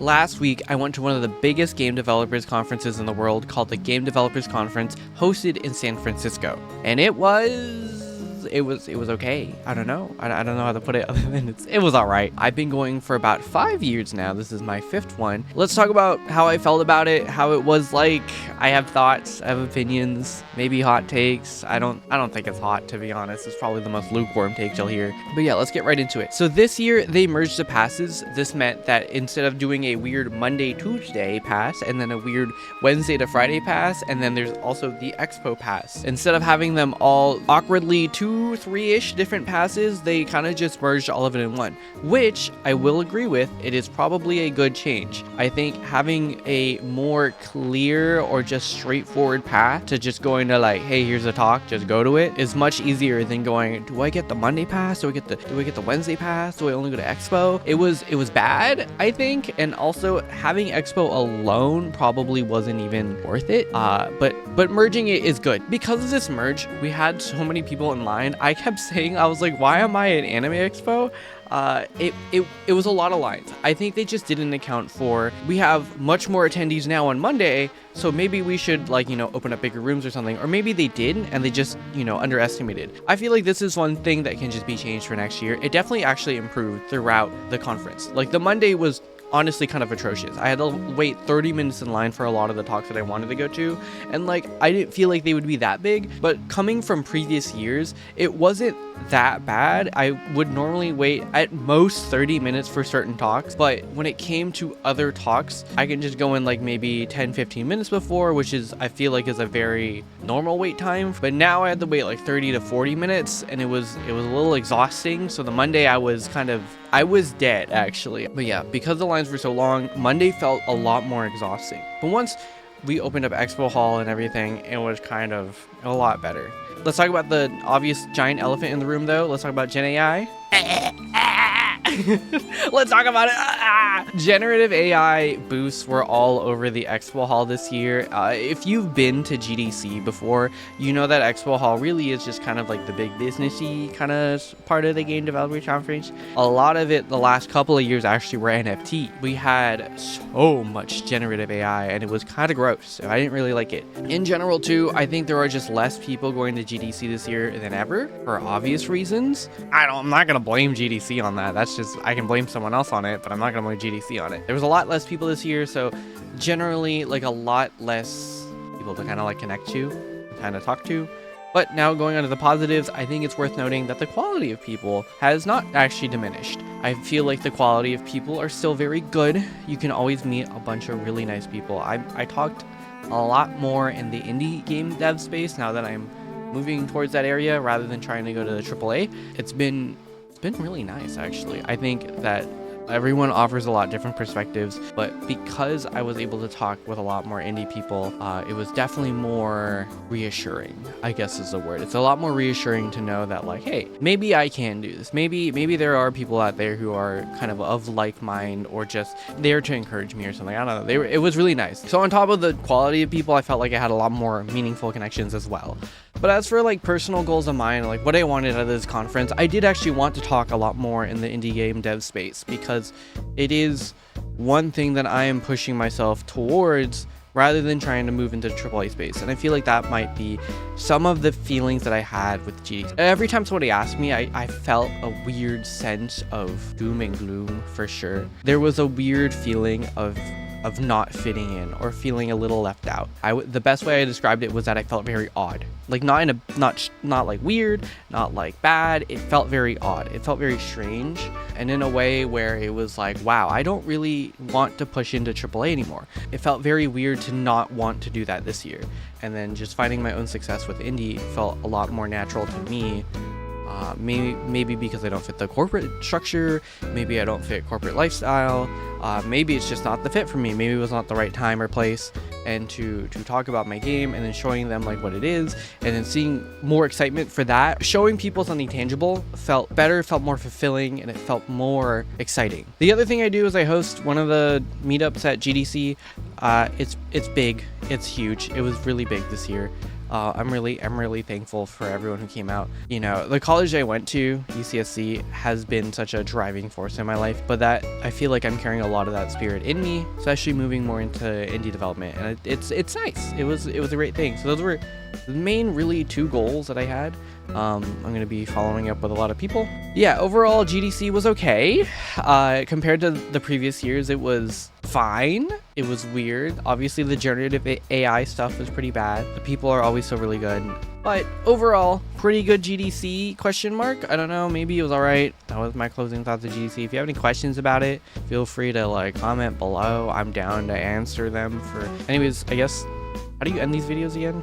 Last week, I went to one of the biggest game developers conferences in the world called the Game Developers Conference, hosted in San Francisco. And it was okay. I don't know. I don't know how to put it other than it was all right. I've been going for about 5 years now. This is my 5th one. Let's talk about how I felt about it, how it was like. I have thoughts, I have opinions, maybe hot takes. I don't think it's hot, to be honest. It's probably the most lukewarm take you'll hear. But yeah, let's get right into it. So this year they merged the passes. This meant that instead of doing a weird Monday, Tuesday pass and then a weird Wednesday to Friday pass, and then there's also the Expo pass. Instead of having them all awkwardly 2-3-ish different passes, they kind of just merged all of it in one, which I will agree with. It is probably a good change. I think having a more clear or just straightforward path to just going to like, hey, here's a talk, just go to it, is much easier than going, do I get the Monday pass? Do I get the Wednesday pass? Do I only go to Expo? It was bad, I think, and also having Expo alone probably wasn't even worth it. But merging it is good. Because of this merge, we had so many people in line. I kept saying, I was like, why am I at Anime Expo? It was a lot of lines. I think they just didn't account for, we have much more attendees now on Monday, so maybe we should open up bigger rooms or something. Or maybe they did and they just, underestimated. I feel like this is one thing that can just be changed for next year. It definitely actually improved throughout the conference. Like the Monday was honestly kind of atrocious. I had to wait 30 minutes in line for a lot of the talks that I wanted to go to, and I didn't feel like they would be that big, but coming from previous years, it wasn't that bad. I would normally wait at most 30 minutes for certain talks, but when it came to other talks, I can just go in maybe 10-15 minutes before, which is, I feel like, is a very normal wait time. But now I had to wait 30 to 40 minutes, and it was a little exhausting. So the Monday I was dead, actually. But yeah, because the lines were so long, Monday felt a lot more exhausting. But once we opened up Expo Hall and everything, it was kind of a lot better. Let's talk about the obvious giant elephant in the room, though. Let's talk about GenAI. Let's talk about it. Generative AI booths were all over the Expo Hall this year. If you've been to GDC before, you know that Expo Hall really is just kind of like the big businessy kind of part of the Game Developer Conference. A lot of it the last couple of years actually were NFT. We had so much generative AI and it was kind of gross. So I didn't really like it. In general too, I think there are just less people going to GDC this year than ever for obvious reasons. I'm not going to blame GDC on that. That's just, I can blame someone else on it, but I'm not going to blame GDC on it. There was a lot less people this year, so generally a lot less people to kind of connect to, kind of talk to. But now going on to the positives, I think it's worth noting that the quality of people has not actually diminished. I feel like the quality of people are still very good. You can always meet a bunch of really nice people. I talked a lot more in the indie game dev space now that I'm moving towards that area rather than trying to go to the AAA. It's been really nice, actually. I think that everyone offers a lot of different perspectives, but because I was able to talk with a lot more indie people, it was definitely more reassuring, I guess is the word. It's a lot more reassuring to know that hey, maybe I can do this. Maybe there are people out there who are kind of like mind or just there to encourage me or something. I don't know. It was really nice. So on top of the quality of people, I felt like I had a lot more meaningful connections as well. But as for personal goals of mine, what I wanted out of this conference, I did actually want to talk a lot more in the indie game dev space because it is one thing that I am pushing myself towards rather than trying to move into the AAA space. And I feel like that might be some of the feelings that I had with GDC. Every time somebody asked me, I felt a weird sense of doom and gloom for sure. There was a weird feeling of not fitting in or feeling a little left out. The best way I described it was that I felt very odd. Not weird, not bad. It felt very odd. It felt very strange. And in a way where it was wow, I don't really want to push into AAA anymore. It felt very weird to not want to do that this year. And then just finding my own success with indie felt a lot more natural to me. Maybe because I don't fit the corporate structure, maybe I don't fit corporate lifestyle, maybe it's just not the fit for me, maybe it was not the right time or place, and to talk about my game and then showing them what it is and then seeing more excitement for that, showing people something tangible felt better, felt more fulfilling, and it felt more exciting. The other thing I do is I host one of the meetups at GDC. It's big, it's huge, it was really big this year. I'm really thankful for everyone who came out. You know, the college I went to, UCSC, has been such a driving force in my life, but that I feel like I'm carrying a lot of that spirit in me, especially moving more into indie development, and it's nice. It was a great thing. So those were the main really 2 goals that I had. I'm going to be following up with a lot of people. Yeah, overall GDC was okay. Compared to the previous years, it was fine. It was weird. Obviously, the generative AI stuff was pretty bad. The people are always so really good. But overall, pretty good GDC, question mark. I don't know, maybe it was all right. That was my closing thoughts of GDC. If you have any questions about it, feel free to like comment below. I'm down to answer them. Anyways, I guess, how do you end these videos again?